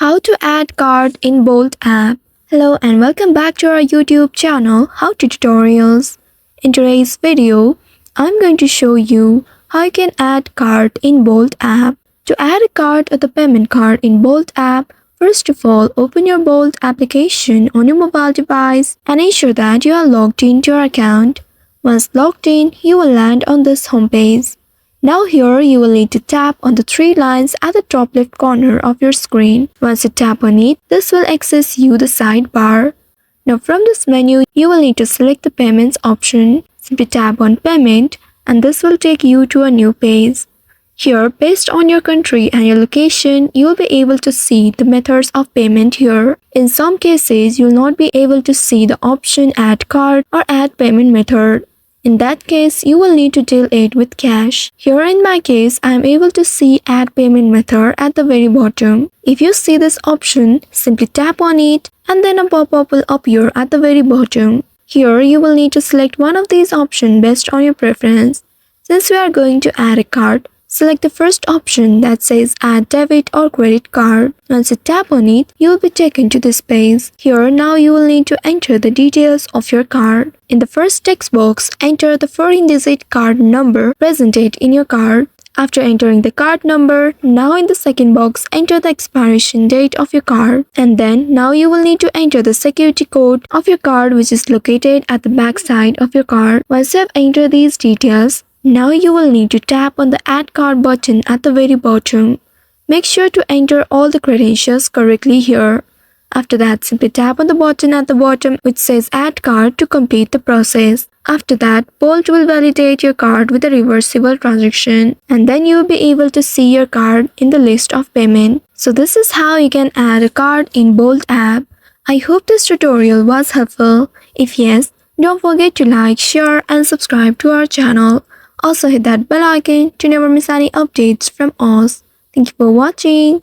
How to add card in Bolt app. Hello and welcome back to our YouTube channel How to Tutorials. In today's video, I'm going to show you how you can add card in Bolt app. To add a card or the payment card in Bolt app, first of all, open your Bolt application on your mobile device and ensure that you are logged into your account. Once logged in, you will land on this homepage. Now here you will need to tap on the three lines at the top left corner of your screen. Once you tap on it, this will access you the sidebar. Now from this menu, you will need to select the payments option. Simply tap on payment and this will take you to a new page. Here, based on your country and your location, you will be able to see the methods of payment here. In some cases, you will not be able to see the option add card or add payment method. In that case, you will need to deal it with cash. Here in my case, I am able to see add payment method at the very bottom. If you see this option, simply tap on it and then a pop-up will appear at the very bottom. Here you will need to select one of these options based on your preference. Since we are going to add a card, select the first option that says add debit or credit card. Once you tap on it, you will be taken to this page. Here now you will need to enter the details of your card. In the first text box, enter the 14-digit card number presented in your card. After entering the card number, now in the second box, enter the expiration date of your card. And then now you will need to enter the security code of your card which is located at the back side of your card. Once you have entered these details, now you will need to tap on the Add Card button at the very bottom. Make sure to enter all the credentials correctly here. After that, simply tap on the button at the bottom which says Add Card to complete the process. After that, Bolt will validate your card with a reversible transaction and then you will be able to see your card in the list of payment. So this is how you can add a card in Bolt app. I hope this tutorial was helpful. If yes, don't forget to like, share and subscribe to our channel. Also hit that bell icon to never miss any updates from us. Thank you for watching.